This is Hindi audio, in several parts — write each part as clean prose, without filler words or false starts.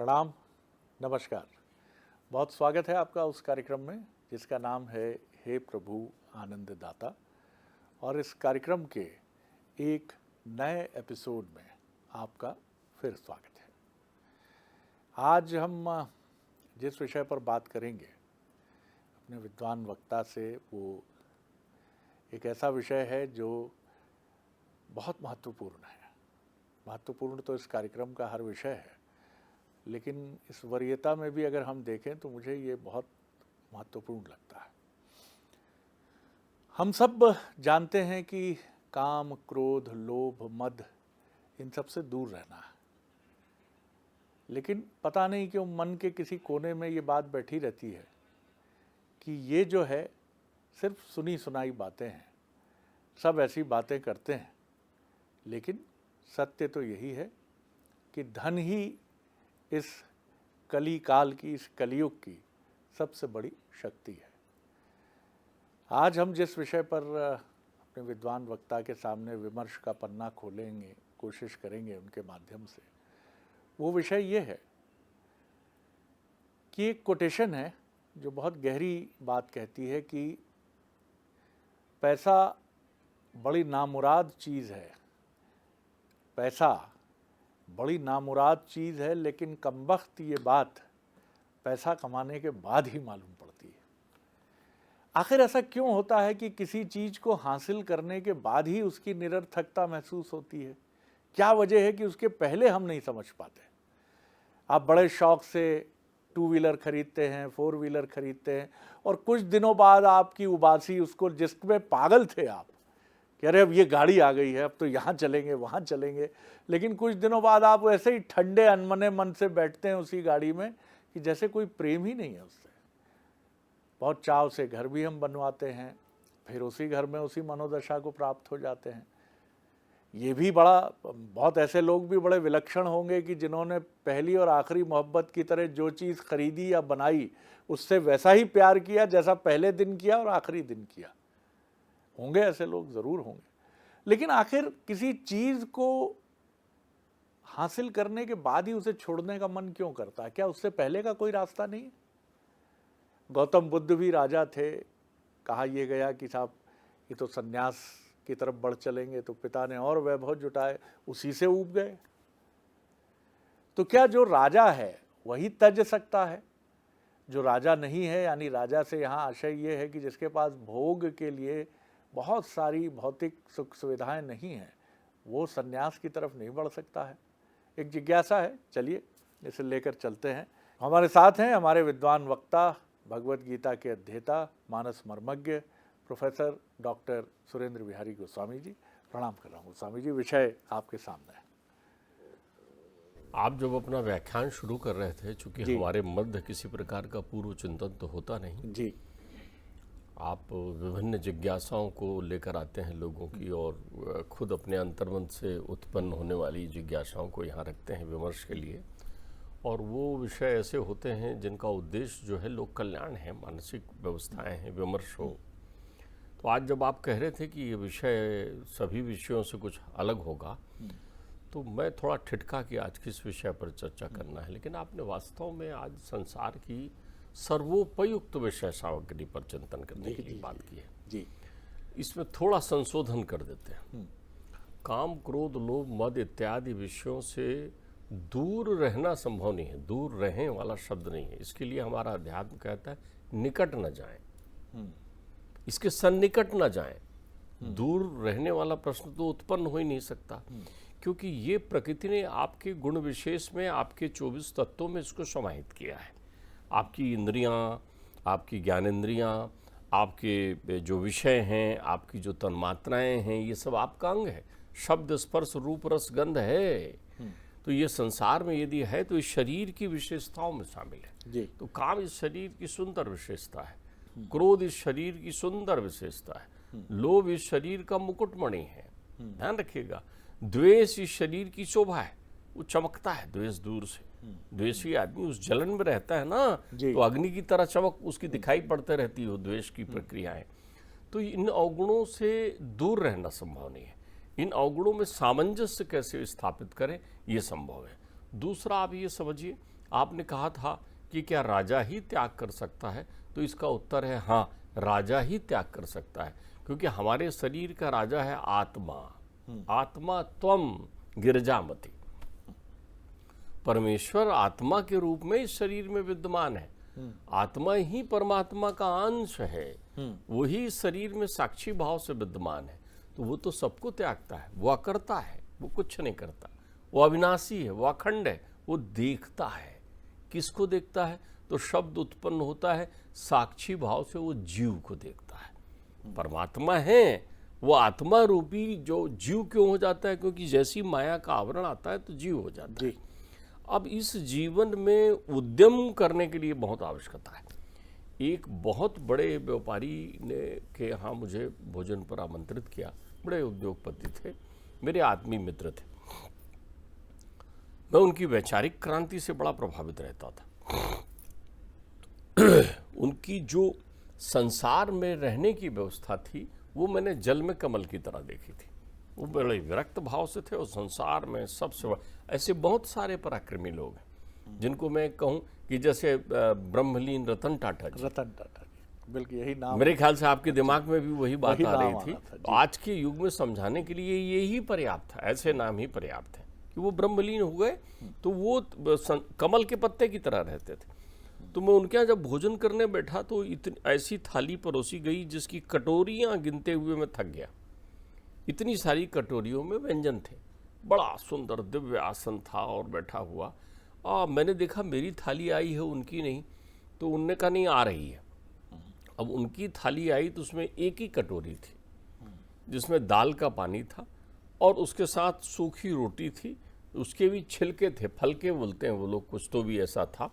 प्रणाम, नमस्कार। बहुत स्वागत है आपका उस कार्यक्रम में जिसका नाम है हे प्रभु आनंद दाता। और इस कार्यक्रम के एक नए एपिसोड में आपका फिर स्वागत है। आज हम जिस विषय पर बात करेंगे अपने विद्वान वक्ता से, वो एक ऐसा विषय है जो बहुत महत्वपूर्ण है। महत्वपूर्ण तो इस कार्यक्रम का हर विषय है, लेकिन इस वरीयता में भी अगर हम देखें तो मुझे ये बहुत महत्वपूर्ण लगता है। हम सब जानते हैं कि काम, क्रोध, लोभ, मद इन सब से दूर रहना है, लेकिन पता नहीं क्यों मन के किसी कोने में ये बात बैठी रहती है कि ये जो है सिर्फ सुनी सुनाई बातें हैं, सब ऐसी बातें करते हैं। लेकिन सत्य तो यही है कि धन ही इस कली काल की, इस कलियुग की सबसे बड़ी शक्ति है। आज हम जिस विषय पर अपने विद्वान वक्ता के सामने विमर्श का पन्ना खोलेंगे, कोशिश करेंगे उनके माध्यम से, वो विषय ये है कि एक कोटेशन है जो बहुत गहरी बात कहती है कि पैसा बड़ी नामुराद चीज़ है, पैसा बड़ी नामुराद चीज़ है, लेकिन कमबख्त ये बात पैसा कमाने के बाद ही मालूम पड़ती है। आखिर ऐसा क्यों होता है कि किसी चीज़ को हासिल करने के बाद ही उसकी निरर्थकता महसूस होती है? क्या वजह है कि उसके पहले हम नहीं समझ पाते? आप बड़े शौक़ से 2 व्हीलर खरीदते हैं, 4 व्हीलर खरीदते हैं, और कुछ दिनों बाद आपकी उबासी उसको, जिसमें पागल थे आप कि अरे अब ये गाड़ी आ गई है, अब तो यहाँ चलेंगे वहाँ चलेंगे, लेकिन कुछ दिनों बाद आप वैसे ही ठंडे अनमने मन से बैठते हैं उसी गाड़ी में कि जैसे कोई प्रेम ही नहीं है उससे। बहुत चाव से घर भी हम बनवाते हैं, फिर उसी घर में उसी मनोदशा को प्राप्त हो जाते हैं। ये भी बहुत ऐसे लोग भी बड़े विलक्षण होंगे कि जिन्होंने पहली और आखिरी मोहब्बत की तरह जो चीज़ खरीदी या बनाई उससे वैसा ही प्यार किया जैसा पहले दिन किया और आखिरी दिन किया। होंगे ऐसे लोग, ज़रूर होंगे। लेकिन आखिर किसी चीज़ को हासिल करने के बाद ही उसे छोड़ने का मन क्यों करता है? क्या उससे पहले का कोई रास्ता नहीं? गौतम बुद्ध भी राजा थे, कहा यह गया कि साहब ये तो सन्यास की तरफ बढ़ चलेंगे, तो पिता ने और वैभव जुटाए, उसी से ऊब गए। तो क्या जो राजा है वही तज सकता है? जो राजा नहीं है, यानी राजा से यहाँ आशय ये है कि जिसके पास भोग के लिए बहुत सारी भौतिक सुख सुविधाएं नहीं हैं, वो सन्यास की तरफ नहीं बढ़ सकता है। एक जिज्ञासा है, चलिए इसे लेकर चलते हैं। हमारे साथ हैं हमारे विद्वान वक्ता, भगवत गीता के अध्येता, मानस मर्मज्ञ प्रोफेसर डॉक्टर सुरेंद्र बिहारी गोस्वामी जी। प्रणाम कर रहा हूँ गोस्वामी जी, विषय आपके सामने है। आप जब अपना व्याख्यान शुरू कर रहे थे, चूंकि हमारे मध्य किसी प्रकार का पूर्व चिंतन तो होता नहीं जी, आप विभिन्न जिज्ञासाओं को लेकर आते हैं लोगों की, और खुद अपने अंतर्मन से उत्पन्न होने वाली जिज्ञासाओं को यहाँ रखते हैं विमर्श के लिए। और वो विषय ऐसे होते हैं जिनका उद्देश्य जो है लोक कल्याण है, मानसिक व्यवस्थाएं हैं, विमर्श हो। तो आज जब आप कह रहे थे कि ये विषय सभी विषयों से कुछ अलग होगा, तो मैं थोड़ा ठिठका कि आज किस विषय पर चर्चा करना है। लेकिन आपने वास्तव में आज संसार की सर्वोपयुक्त विषय सामग्री पर चिंतन करने की बात की है जी। इसमें थोड़ा संशोधन कर देते हैं। काम, क्रोध, लोभ, मद इत्यादि विषयों से दूर रहना संभव नहीं है। दूर रहें वाला शब्द नहीं है। इसके लिए हमारा अध्यात्म कहता है निकट न जाएं, इसके सन्निकट न जाएं। दूर रहने वाला प्रश्न तो उत्पन्न हो ही नहीं सकता, क्योंकि ये प्रकृति ने आपके गुण विशेष में, आपके 24 तत्वों में इसको समाहित किया है। आपकी इंद्रियां, आपकी ज्ञानेंद्रियां, आपके जो विषय हैं, आपकी जो तन्मात्राएं हैं, ये सब आपका अंग है। शब्द, स्पर्श, रूप, रस, गंध है। तो ये संसार में यदि है तो इस शरीर की विशेषताओं में शामिल है जी। तो काम इस शरीर की सुंदर विशेषता है, क्रोध इस शरीर की सुंदर विशेषता है, लोभ इस शरीर का मुकुटमणि है। ध्यान रखिएगा, द्वेष इस शरीर की शोभा है, वो चमकता है द्वेष दूर से। द्वेषी आदमी उस जलन में रहता है ना, तो अग्नि की तरह चमक उसकी दिखाई पड़ते रहती हो द्वेष की प्रक्रियाएं। तो इन अवगुणों से दूर रहना संभव नहीं है। इन अवगुणों में सामंजस्य कैसे स्थापित करें, ये संभव है। दूसरा, आप ये समझिए, आपने कहा था कि क्या राजा ही त्याग कर सकता है, तो इसका उत्तर है हाँ, राजा ही त्याग कर सकता है, क्योंकि हमारे शरीर का राजा है आत्मा। आत्मा त्वम गिरजामति, परमेश्वर आत्मा के रूप में इस शरीर में विद्यमान है। आत्मा ही परमात्मा का अंश है, वही इस शरीर में साक्षी भाव से विद्यमान है। तो वो तो सबको त्यागता है, वो अकर्ता है, वो कुछ नहीं करता, वो अविनाशी है, वो अखंड है, वो देखता है। किसको देखता है? तो शब्द उत्पन्न होता है साक्षी भाव से, वो जीव को देखता है। परमात्मा है, वो आत्मा रूपी जो जीव क्यों हो जाता है? क्योंकि जैसी माया का आवरण आता है तो जीव हो जाता है। अब इस जीवन में उद्यम करने के लिए बहुत आवश्यकता है। एक बहुत बड़े व्यापारी ने के यहाँ मुझे भोजन पर आमंत्रित किया, बड़े उद्योगपति थे, मेरे आत्मीय मित्र थे। मैं उनकी वैचारिक क्रांति से बड़ा प्रभावित रहता था। उनकी जो संसार में रहने की व्यवस्था थी वो मैंने जल में कमल की तरह देखी थी। वो बड़े विरक्त भाव से थे और संसार में सबसे ऐसे बहुत सारे पराक्रमी लोग हैं जिनको मैं कहूँ कि जैसे ब्रह्मलीन रतन टाटा जी। बिल्कुल यही नाम, मेरे ख्याल से आपके दिमाग में भी वही बात आ रही थी। आज के युग में समझाने के लिए यही पर्याप्त था, ऐसे नाम ही पर्याप्त है कि वो ब्रह्मलीन हो गए तो वो कमल के पत्ते की तरह रहते थे। तो मैं उनके यहाँ जब भोजन करने बैठा तो इतनी ऐसी थाली परोसी गई जिसकी कटोरियाँ गिनते हुए मैं थक गया। इतनी सारी कटोरियों में व्यंजन थे, बड़ा सुंदर दिव्य आसन था और बैठा हुआ। मैंने देखा मेरी थाली आई है, उनकी नहीं, तो उनने कहा नहीं आ रही है। अब उनकी थाली आई तो उसमें एक ही कटोरी थी जिसमें दाल का पानी था और उसके साथ सूखी रोटी थी, उसके भी छिलके थे, फलके बोलते हैं वो लोग, कुछ तो भी ऐसा था,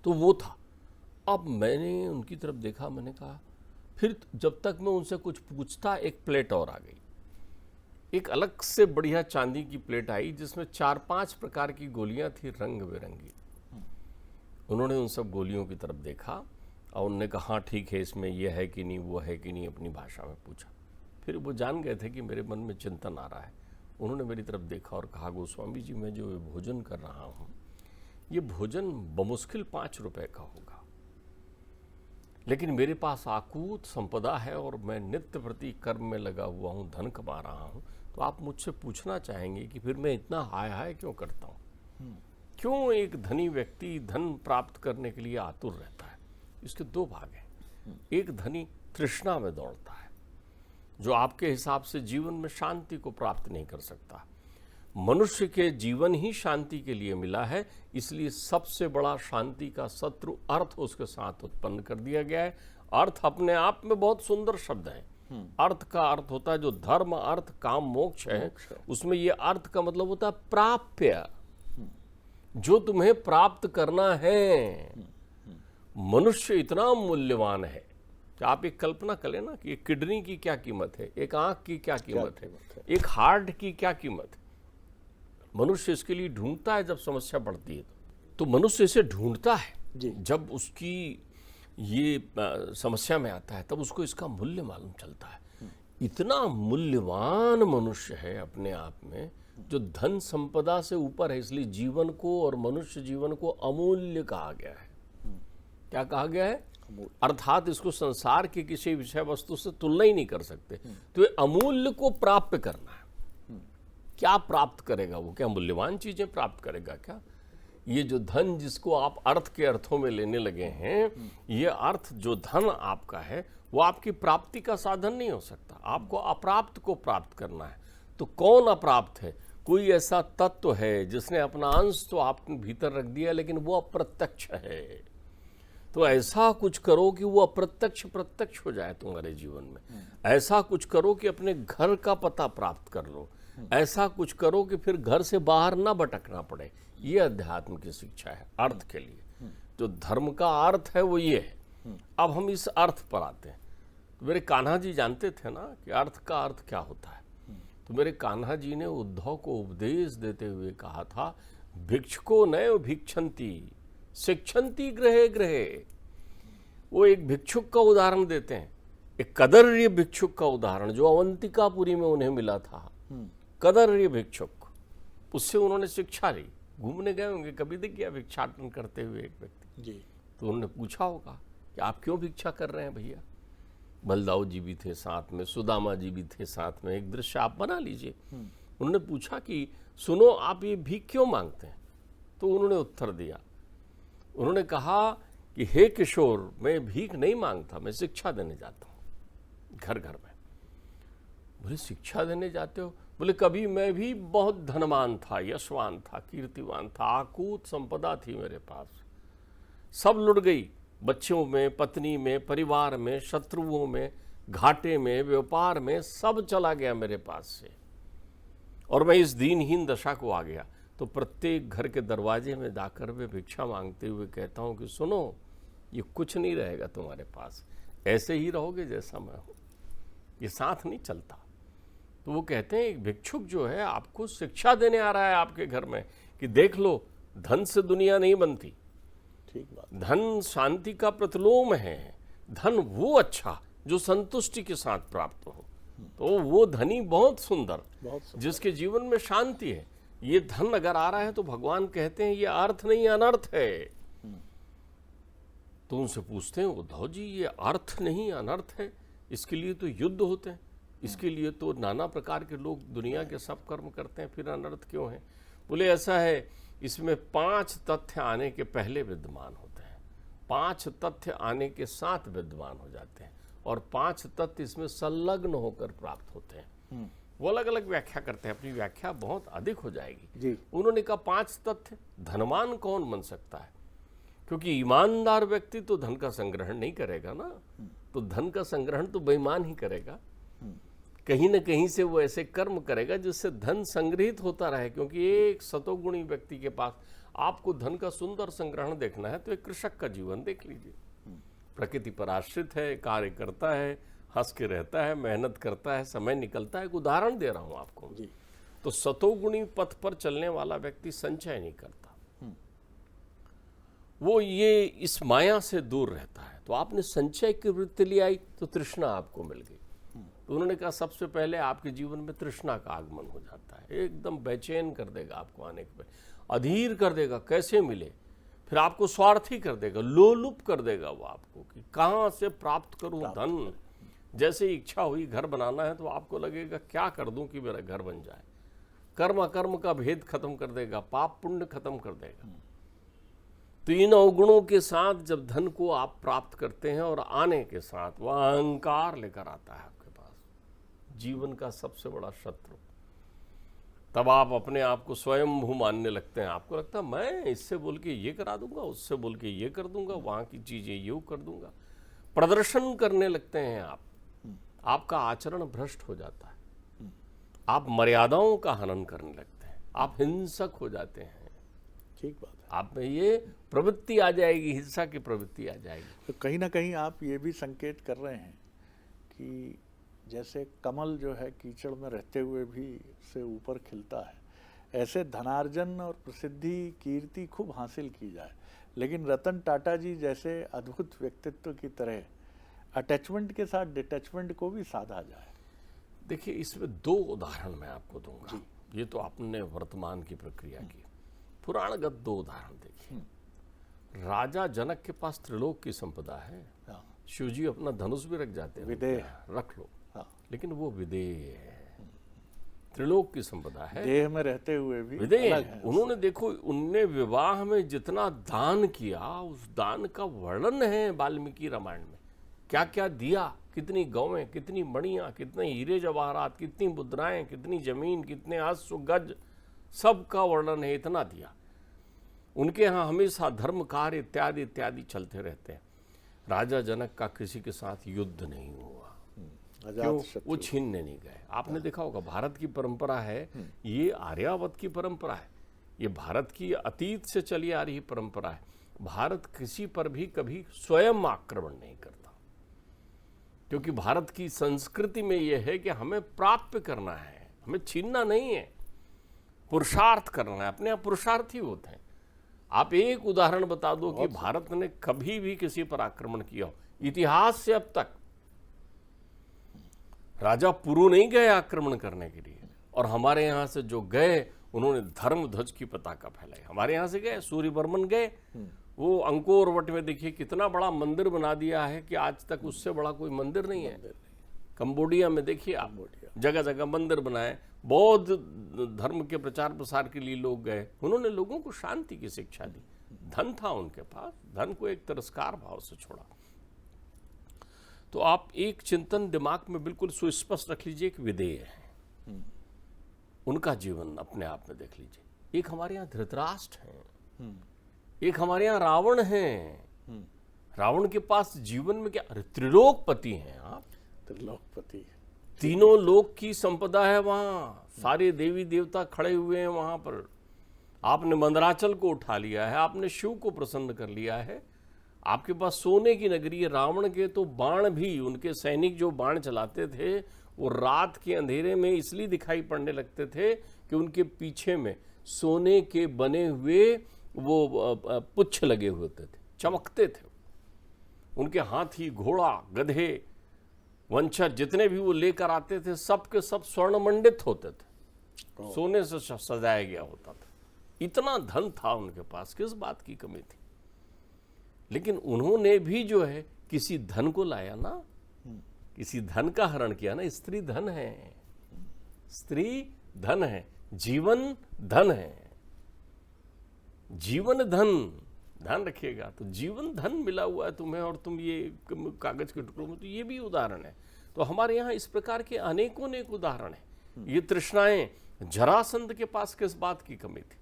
तो वो था। अब मैंने उनकी तरफ देखा, मैंने कहा, फिर जब तक मैं उनसे कुछ पूछता एक प्लेट और आ गई। एक अलग से बढ़िया चांदी की प्लेट आई जिसमें 4-5 प्रकार की गोलियां थी रंग बिरंगी। उन्होंने उन सब गोलियों की तरफ देखा और उन्होंने कहा हाँ ठीक है, इसमें यह है कि नहीं, वो है कि नहीं, अपनी भाषा में पूछा। फिर वो जान गए थे कि मेरे मन में चिंतन आ रहा है। उन्होंने मेरी तरफ देखा और कहा, गोस्वामी जी मैं जो भोजन कर रहा हूँ ये भोजन बमुश्किल 5 रुपए का होगा, लेकिन मेरे पास आकूत संपदा है और मैं नित्य प्रति कर्म में लगा हुआ हूँ, धन कमा रहा हूँ। तो आप मुझसे पूछना चाहेंगे कि फिर मैं इतना हाय हाय क्यों करता हूँ? क्यों एक धनी व्यक्ति धन प्राप्त करने के लिए आतुर रहता है? इसके 2 भाग हैं। एक धनी तृष्णा में दौड़ता है, जो आपके हिसाब से जीवन में शांति को प्राप्त नहीं कर सकता। मनुष्य के जीवन ही शांति के लिए मिला है, इसलिए सबसे बड़ा शांति का शत्रु अर्थ उसके साथ उत्पन्न कर दिया गया है। अर्थ अपने आप में बहुत सुंदर शब्द है। अर्थ का अर्थ होता है जो धर्म अर्थ काम मोक्ष है, उसमें ये अर्थ का मतलब होता है प्राप्य, जो तुम्हें प्राप्त करना है। मनुष्य इतना मूल्यवान है कि आप एक कल्पना कर लेना कि एक किडनी की क्या कीमत है, एक आंख की क्या कीमत है, एक हार्ट की क्या कीमत है। मनुष्य इसके लिए ढूंढता है, जब समस्या पड़ती है तो मनुष्य इसे ढूंढता है। जब उसकी ये समस्या में आता है तब उसको इसका मूल्य मालूम चलता है। इतना मूल्यवान मनुष्य है अपने आप में, जो धन संपदा से ऊपर है। इसलिए जीवन को और मनुष्य जीवन को अमूल्य कहा गया है। क्या कहा गया है? अर्थात इसको संसार के किसी विषय वस्तु से तुलना ही नहीं कर सकते। तो ये अमूल्य को प्राप्त करना है। क्या प्राप्त करेगा वो? क्या मूल्यवान चीजें प्राप्त करेगा क्या? ये जो धन जिसको आप अर्थ के अर्थों में लेने लगे हैं, ये अर्थ जो धन आपका है वो आपकी प्राप्ति का साधन नहीं हो सकता। आपको अप्राप्त को प्राप्त करना है। तो कौन अप्राप्त है? कोई ऐसा तत्व है जिसने अपना अंश तो आपने भीतर रख दिया, लेकिन वो अप्रत्यक्ष है। तो ऐसा कुछ करो कि वो अप्रत्यक्ष प्रत्यक्ष हो जाए तुम्हारे जीवन में। ऐसा कुछ करो कि अपने घर का पता प्राप्त कर लो। ऐसा कुछ करो कि फिर घर से बाहर ना भटकना पड़े। ये अध्यात्म की शिक्षा है अर्थ के लिए। जो धर्म का अर्थ है वो ये है। अब हम इस अर्थ पर आते हैं। तो मेरे कान्हा जी जानते थे ना कि अर्थ का अर्थ क्या होता है। तो मेरे कान्हा जी ने उद्धव को उपदेश देते हुए कहा था, भिक्षुको नैव भिक्षन्ति शिक्षन्ति गृहे गृहे। वो एक भिक्षुक का उदाहरण देते हैं, एक कदर्य भिक्षुक का उदाहरण जो अवंतिकापुरी में उन्हें मिला था। कदर्य भिक्षुक, उससे उन्होंने शिक्षा ली, घूमने गए होंगे, कभी दिख गया भिक्षाटन करते हुए एक व्यक्ति जी। तो उन्होंने पूछा होगा कि आप क्यों भिक्षा कर रहे हैं भैया। बलदाऊ जी भी थे साथ में, सुदामा जी भी थे साथ में, एक दृश्य आप बना लीजिए। उन्होंने पूछा कि सुनो आप ये भीख क्यों मांगते हैं, तो उन्होंने उत्तर दिया, उन्होंने कहा कि हे किशोर, मैं भीख नहीं मांगता, मैं शिक्षा देने जाता हूँ घर घर में। बोले शिक्षा देने जाते हो? बोले कभी मैं भी बहुत धनवान था, यशवान था, कीर्तिवान था, आकूत संपदा थी मेरे पास, सब लुट गई, बच्चों में, पत्नी में, परिवार में, शत्रुओं में, घाटे में, व्यापार में, सब चला गया मेरे पास से, और मैं इस दीनहीन दशा को आ गया। तो प्रत्येक घर के दरवाजे में जाकर वे भिक्षा मांगते हुए कहता हूँ कि सुनो, ये कुछ नहीं रहेगा तुम्हारे पास, ऐसे ही रहोगे जैसा मैं हूँ, ये साथ नहीं चलता। तो वो कहते हैं एक भिक्षुक जो है आपको शिक्षा देने आ रहा है आपके घर में कि देख लो, धन से दुनिया नहीं बनती, ठीक बात। धन शांति का प्रतिलोम है, धन वो अच्छा जो संतुष्टि के साथ प्राप्त हो। तो वो धनी बहुत सुंदर, जिसके जीवन में शांति है। ये धन अगर आ रहा है तो भगवान कहते हैं ये अर्थ नहीं अनर्थ है। तो उनसे पूछते हैं उद्धव जी, ये अर्थ नहीं अनर्थ है, इसके लिए तो युद्ध होते हैं, इसके लिए तो नाना प्रकार के लोग दुनिया के सब कर्म करते हैं, फिर अनर्थ क्यों है? बोले ऐसा है, इसमें 5 तथ्य आने के पहले विद्यमान होते हैं, 5 तथ्य आने के साथ विद्यमान हो जाते हैं, और 5 तथ्य इसमें संलग्न होकर प्राप्त होते हैं। वो अलग अलग व्याख्या करते हैं, अपनी व्याख्या बहुत अधिक हो जाएगी जी। उन्होंने कहा 5 तथ्य। धनवान कौन बन सकता है? क्योंकि ईमानदार व्यक्ति तो धन का संग्रहण नहीं करेगा ना, तो धन का संग्रहण तो बेईमान ही करेगा। कहीं ना कहीं से वो ऐसे कर्म करेगा जिससे धन संग्रहित होता रहे। क्योंकि एक सतोगुणी व्यक्ति के पास आपको धन का सुंदर संग्रहण देखना है तो एक कृषक का जीवन देख लीजिए, प्रकृति पर आश्रित है, कार्य करता है, हंस के रहता है, मेहनत करता है, समय निकलता है। एक उदाहरण दे रहा हूं आपको जी। तो सतोगुणी पथ पर चलने वाला व्यक्ति संचय नहीं करता, वो ये इस माया से दूर रहता है। तो आपने संचय की वृत्ति ले आई तो तृष्णा आपको मिल गई। तो उन्होंने कहा सबसे पहले आपके जीवन में तृष्णा का आगमन हो जाता है, एकदम बेचैन कर देगा आपको, आने के अधीर कर देगा, कैसे मिले, फिर आपको स्वार्थी कर देगा, लोलुप कर देगा वो आपको कि कहाँ से प्राप्त करूं धन। जैसे इच्छा हुई घर बनाना है तो आपको लगेगा क्या कर दूं कि मेरा घर बन जाए। कर्म अकर्म का भेद खत्म कर देगा, पाप पुण्य खत्म कर देगा। तो इन अवगुणों के साथ जब धन को आप प्राप्त करते हैं और आने के साथ वह अहंकार लेकर आता है आपके पास, जीवन का सबसे बड़ा शत्रु, तब आप अपने आप को स्वयंभू मानने लगते हैं। आपको लगता है मैं इससे बोल के ये करा दूंगा, उससे बोल के ये कर दूंगा, वहां की चीजें ये कर दूंगा, प्रदर्शन करने लगते हैं आप। आपका आचरण भ्रष्ट हो जाता है, आप मर्यादाओं का हनन करने लगते हैं, आप हिंसक हो जाते हैं। ठीक बात है। आप में ये प्रवृत्ति आ जाएगी, हिंसा की प्रवृत्ति आ जाएगी। तो कहीं ना कहीं आप ये भी संकेत कर रहे हैं कि जैसे कमल जो है कीचड़ में रहते हुए भी से ऊपर खिलता है, ऐसे धनार्जन और प्रसिद्धि कीर्ति खूब हासिल की जाए, लेकिन रतन टाटा जी जैसे अद्भुत व्यक्तित्व की तरह अटैचमेंट के साथ डिटैचमेंट को भी साधा जाए। देखिए इसमें 2 उदाहरण मैं आपको दूंगा। ये तो आपने वर्तमान की प्रक्रिया की, पुराणगत 2 उदाहरण देखिए। राजा जनक के पास त्रिलोक की संपदा है, शिव जी अपना धनुष भी रख जाते हैं, विदेह रख लो, लेकिन वो विदेह है, त्रिलोक की संपदा है, देह में रहते हुए भी विदेह है। उन्होंने देखो, उनने विवाह में जितना दान किया उस दान का वर्णन है वाल्मीकि रामायण में। क्या क्या दिया, कितनी गौएं, कितनी मणियां, कितने हीरे जवाहरात, कितनी मुद्राएं, कितनी जमीन, कितने अश्व गज, सब का वर्णन है, इतना दिया। उनके यहाँ हमेशा धर्म कार्य इत्यादि इत्यादि चलते रहते हैं। राजा जनक का किसी के साथ युद्ध नहीं हुआ, क्यों? वो छीनने नहीं गए। आपने देखा होगा भारत की परंपरा है, ये आर्यावर्त की परंपरा है, ये भारत की अतीत से चली आ रही परंपरा है। भारत किसी पर भी कभी स्वयं आक्रमण नहीं करता, क्योंकि भारत की संस्कृति में यह है कि हमें प्राप्त करना है, हमें छीनना नहीं है, पुरुषार्थ करना है। अपने आप पुरुषार्थी होते हैं। आप एक उदाहरण बता दो कि भारत ने कभी भी किसी पर आक्रमण किया हो इतिहास से अब तक? राजा पुरु नहीं गए आक्रमण करने के लिए, और हमारे यहां से जो गए उन्होंने धर्म ध्वज की पताका फैलाई। हमारे यहाँ से गए, सूर्यवर्मन गए, वो अंकोर वट में देखिए कितना बड़ा मंदिर बना दिया है कि आज तक उससे बड़ा कोई मंदिर नहीं है। कंबोडिया में देखिए आप, जगह जगह मंदिर बनाए। बौद्ध धर्म के प्रचार प्रसार के लिए लोग गए, उन्होंने लोगों को शांति की शिक्षा दी। धन था उनके पास, धन को एक तिरस्कार भाव से छोड़ा। तो आप एक चिंतन दिमाग में बिल्कुल सुस्पष्ट रख लीजिए कि विदेह है, उनका जीवन अपने आप में देख लीजिए। एक हमारे यहाँ धृतराष्ट्र हैं, एक हमारे यहाँ रावण है। रावण के पास जीवन में क्या, अरे त्रिलोकपति हैं आप, त्रिलोकपति, तीनों लोक की संपदा है वहां, सारे देवी देवता खड़े हुए हैं वहां पर। आपने मंदराचल को उठा लिया है, आपने शिव को प्रसन्न कर लिया है, आपके पास सोने की नगरी है। रावण के तो बाण भी, उनके सैनिक जो बाण चलाते थे वो रात के अंधेरे में इसलिए दिखाई पड़ने लगते थे कि उनके पीछे में सोने के बने हुए वो पुच्छ लगे हुए होते थे, चमकते थे। उनके हाथी, घोड़ा, गधे, वंशज जितने भी वो लेकर आते थे सब के सब स्वर्ण मंडित होते थे, सोने से सजाया गया होता था। इतना धन था उनके पास, किस बात की कमी थी। लेकिन उन्होंने भी जो है किसी धन को लाया ना, किसी धन का हरण किया ना। स्त्री धन है, स्त्री धन है, जीवन धन है, जीवन धन, ध्यान रखिएगा। तो जीवन धन मिला हुआ है तुम्हें और तुम ये कागज के टुकड़ों में, तो ये भी उदाहरण है। तो हमारे यहाँ इस प्रकार के अनेकों अनेक उदाहरण है। ये तृष्णाएं, जरासंध के पास किस बात की कमी थी,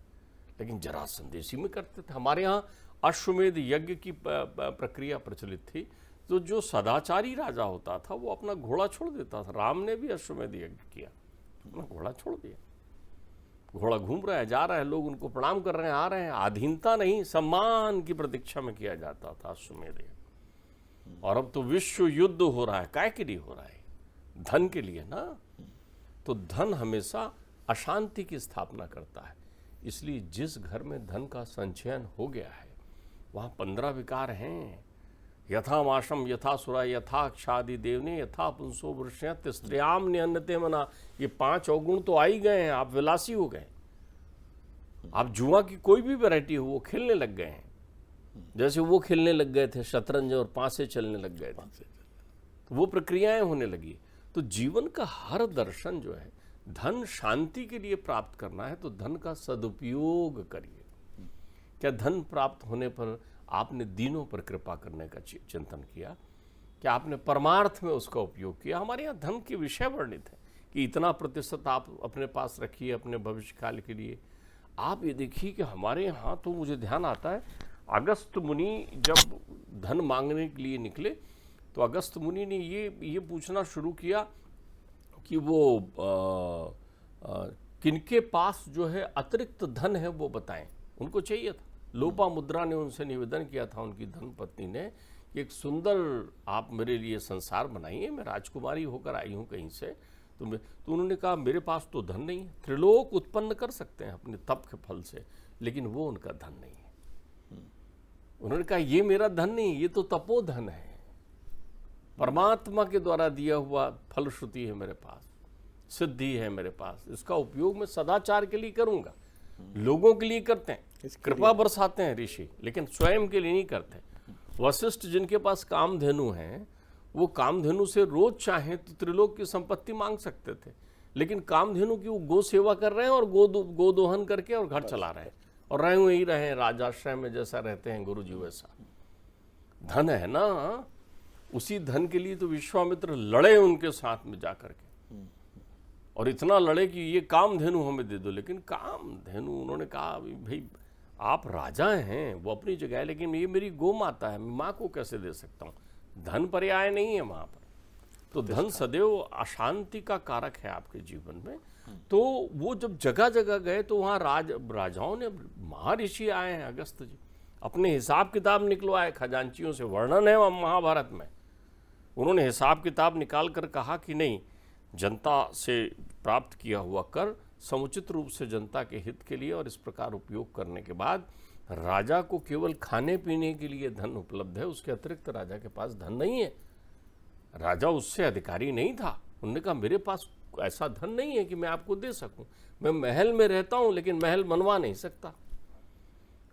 लेकिन जरासंध इसी में करते थे। हमारे यहाँ अश्वमेध यज्ञ की प्रक्रिया प्रचलित थी। तो जो सदाचारी राजा होता था वो अपना घोड़ा छोड़ देता था। राम ने भी अश्वमेध यज्ञ किया, अपना घोड़ा छोड़ दिया। घोड़ा घूम रहा है, जा रहा है, लोग उनको प्रणाम कर रहे हैं, आ रहे हैं। अधीनता नहीं, सम्मान की प्रतीक्षा में किया जाता था अश्वमेध यज्ञ। और अब तो विश्व युद्ध हो रहा है, काय के लिए हो रहा है, धन के लिए ना। तो धन हमेशा अशांति की स्थापना करता है। इसलिए जिस घर में धन का संचयन हो गया है वहाँ 15 विकार हैं। यथा माशम यथा सुरा यथा क्षादि देवने यथा पुंसो वृष्यत स्त्रियाम नियन्नते मना। ये 5 अवगुण तो आ ही गए हैं, आप विलासी हो गए। आप जुआ की कोई भी वैरायटी हो वो खेलने लग गए हैं, जैसे वो खेलने लग गए थे शतरंज और पासे चलने लग गए थे, तो वो प्रक्रियाएं होने लगी। तो जीवन का हर दर्शन जो है, धन शांति के लिए प्राप्त करना है तो धन का सदुपयोग करिए। क्या धन प्राप्त होने पर आपने दीनों पर कृपा करने का चिंतन किया? क्या आपने परमार्थ में उसका उपयोग किया? हमारे यहाँ धन के विषय वर्णित है कि इतना प्रतिशत आप अपने पास रखिए अपने भविष्य काल के लिए। आप ये देखिए कि हमारे यहाँ तो मुझे ध्यान आता है, अगस्त मुनि जब धन मांगने के लिए निकले तो अगस्त मुनि ने ये पूछना शुरू किया कि वो किनके पास जो है अतिरिक्त धन है वो बताएं। उनको चाहिए था। लोपामुद्रा ने उनसे निवेदन किया था, उनकी धर्मपत्नी ने, कि एक सुंदर आप मेरे लिए संसार बनाइए, मैं राजकुमारी होकर आई हूँ कहीं से। तो उन्होंने कहा मेरे पास तो धन नहीं है। त्रिलोक उत्पन्न कर सकते हैं अपने तप के फल से, लेकिन वो उनका धन नहीं है। उन्होंने कहा ये मेरा धन नहीं, ये तो तपोधन है, परमात्मा के द्वारा दिया हुआ फलश्रुति है मेरे पास, सिद्धि है मेरे पास, इसका उपयोग मैं सदाचार के लिए करूंगा। लोगों के लिए करते हैं, कृपा बरसाते हैं ऋषि, लेकिन स्वयं के लिए नहीं करते। वशिष्ठ जिनके पास कामधेनु हैं, वो कामधेनु से रोज चाहे तो त्रिलोक की संपत्ति मांग सकते थे, लेकिन कामधेनु की वो गो सेवा कर रहे हैं और गोदोहन करके और घर चला रहे हैं और रहे हुए ही रहे राजाश्रय में जैसा रहते हैं गुरु जी वैसा। धन है ना, उसी धन के लिए तो विश्वामित्र लड़े उनके साथ में जाकर के, और इतना लड़े कि ये कामधेनु हमें दे दो। लेकिन कामधेनु, उन्होंने कहा भाई आप राजा हैं, वो अपनी जगह है, लेकिन ये मेरी गौ माता है, मैं माँ को कैसे दे सकता हूँ? धन पर्याय नहीं है वहाँ पर। तो धन सदैव अशांति का कारक है आपके जीवन में। तो वो जब जगह जगह गए तो वहाँ राजाओं ने, महर्षि आए हैं अगस्त जी, अपने हिसाब किताब निकलवाए खजांचियों से, वर्णन है महाभारत में। उन्होंने हिसाब किताब निकाल कर कहा कि नहीं, जनता से प्राप्त किया हुआ कर समुचित रूप से जनता के हित के लिए और इस प्रकार उपयोग करने के बाद राजा को केवल खाने पीने के लिए धन उपलब्ध है, उसके अतिरिक्त राजा के पास धन नहीं है। राजा उससे अधिकारी नहीं था। उन्होंने कहा मेरे पास ऐसा धन नहीं है कि मैं आपको दे सकूं। मैं महल में रहता हूं लेकिन महल बनवा नहीं सकता।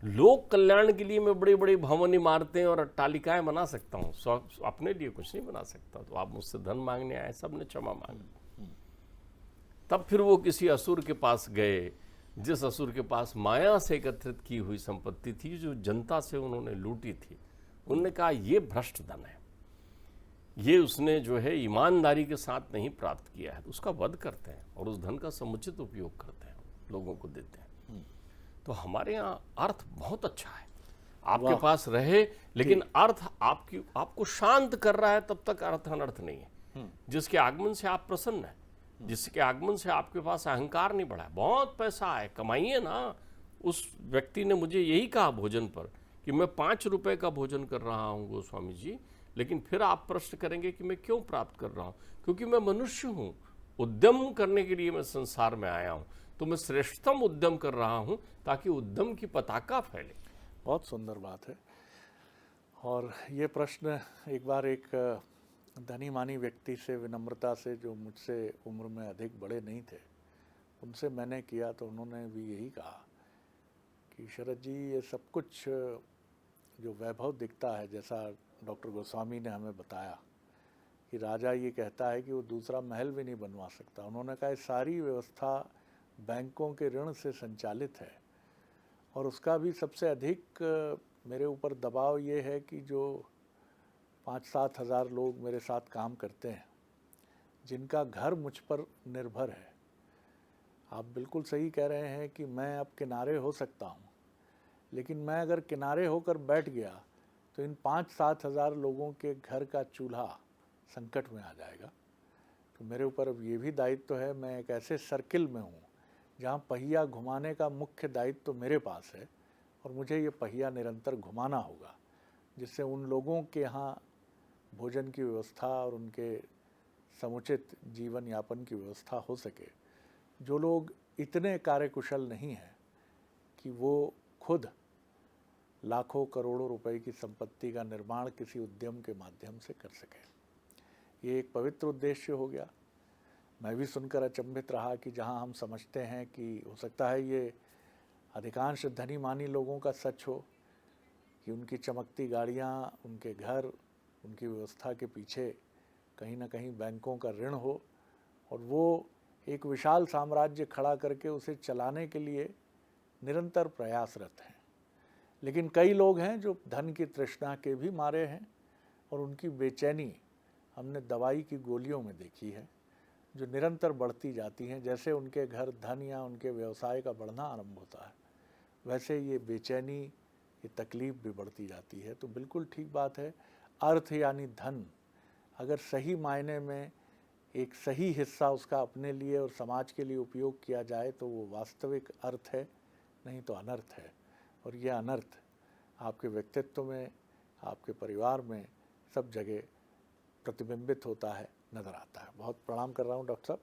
लोक कल्याण के लिए मैं बड़ी बड़ी भवन इमारतें और अट्टालिकाएं बना सकता हूं, अपने लिए कुछ नहीं बना सकता। तो आप मुझसे धन मांगने आए, सबने क्षमा मांगी। तब फिर वो किसी असुर के पास गए, जिस असुर के पास माया से एकत्रित की हुई संपत्ति थी, जो जनता से उन्होंने लूटी थी। उन्होंने कहा ये भ्रष्ट धन है, ये उसने जो है ईमानदारी के साथ नहीं प्राप्त किया है। तो उसका वध करते हैं और उस धन का समुचित उपयोग करते हैं, लोगों को देते हैं। तो हमारे यहाँ अर्थ बहुत अच्छा है, आपके पास रहे, लेकिन अर्थ आपको शांत कर रहा है, तब तक अर्थ अनर्थ नहीं है। जिसके आगमन से आप प्रसन्न हैं, जिसके आगमन से आपके पास अहंकार नहीं बढ़ा है, बहुत पैसा है, कमाइए ना। उस व्यक्ति ने मुझे यही कहा भोजन पर कि मैं 5 रुपए का भोजन कर रहा हूँ गोस्वामी जी, लेकिन फिर आप प्रश्न करेंगे कि मैं क्यों प्राप्त कर रहा हूँ? क्योंकि मैं मनुष्य हूँ, उद्यम करने के लिए मैं संसार में आया हूँ, तो मैं श्रेष्ठतम उद्यम कर रहा हूँ ताकि उद्यम की पताका फैले। बहुत सुंदर बात है। और ये प्रश्न एक बार एक धनी मानी व्यक्ति से विनम्रता से, जो मुझसे उम्र में अधिक बड़े नहीं थे, उनसे मैंने किया, तो उन्होंने भी यही कहा कि शरद जी, ये सब कुछ जो वैभव दिखता है, जैसा डॉक्टर गोस्वामी ने हमें बताया कि राजा ये कहता है कि वो दूसरा महल भी नहीं बनवा सकता। उन्होंने कहा सारी व्यवस्था बैंकों के ऋण से संचालित है, और उसका भी सबसे अधिक मेरे ऊपर दबाव ये है कि जो 5-7 हज़ार लोग मेरे साथ काम करते हैं, जिनका घर मुझ पर निर्भर है। आप बिल्कुल सही कह रहे हैं कि मैं अब किनारे हो सकता हूँ, लेकिन मैं अगर किनारे होकर बैठ गया तो इन 5-7 हज़ार लोगों के घर का चूल्हा संकट में आ जाएगा। तो मेरे ऊपर अब ये भी दायित्व है, मैं एक ऐसे सर्किल में हूँ जहाँ पहिया घुमाने का मुख्य दायित्व तो मेरे पास है, और मुझे ये पहिया निरंतर घुमाना होगा, जिससे उन लोगों के यहाँ भोजन की व्यवस्था और उनके समुचित जीवन यापन की व्यवस्था हो सके। जो लोग इतने कार्यकुशल नहीं हैं कि वो खुद लाखों करोड़ों रुपए की संपत्ति का निर्माण किसी उद्यम के माध्यम से कर सकें। ये एक पवित्र उद्देश्य हो गया। मैं भी सुनकर अचंभित रहा कि जहां हम समझते हैं कि हो सकता है ये अधिकांश धनी मानी लोगों का सच हो कि उनकी चमकती गाड़ियां, उनके घर, उनकी व्यवस्था के पीछे कहीं ना कहीं बैंकों का ऋण हो, और वो एक विशाल साम्राज्य खड़ा करके उसे चलाने के लिए निरंतर प्रयासरत हैं। लेकिन कई लोग हैं जो धन की तृष्णा के भी मारे हैं, और उनकी बेचैनी हमने दवाई की गोलियों में देखी है, जो निरंतर बढ़ती जाती हैं। जैसे उनके घर धन या उनके व्यवसाय का बढ़ना आरंभ होता है, वैसे ये बेचैनी, ये तकलीफ़ भी बढ़ती जाती है। तो बिल्कुल ठीक बात है, अर्थ यानी धन अगर सही मायने में एक सही हिस्सा उसका अपने लिए और समाज के लिए उपयोग किया जाए तो वो वास्तविक अर्थ है, नहीं तो अनर्थ है। और यह अनर्थ आपके व्यक्तित्व में, आपके परिवार में, सब जगह प्रतिबिंबित होता है, नज़र आता है। बहुत प्रणाम कर रहा हूँ डॉक्टर साहब।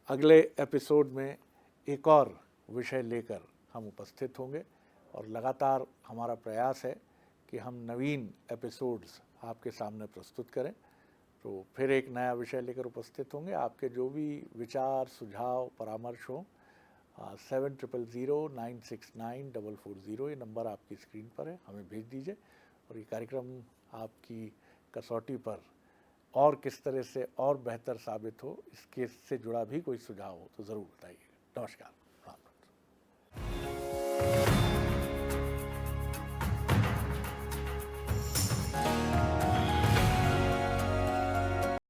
अगले एपिसोड में एक और विषय लेकर हम उपस्थित होंगे, और लगातार हमारा प्रयास है कि हम नवीन एपिसोड्स आपके सामने प्रस्तुत करें। तो फिर एक नया विषय लेकर उपस्थित होंगे। आपके जो भी विचार, सुझाव, परामर्श हों, 7000969440 ये नंबर आपकी स्क्रीन पर है, हमें भेज दीजिए। और ये कार्यक्रम आपकी कसौटी पर और किस तरह से और बेहतर साबित हो, इसके से जुड़ा भी कोई सुझाव हो तो ज़रूर बताइएगा। नमस्कार।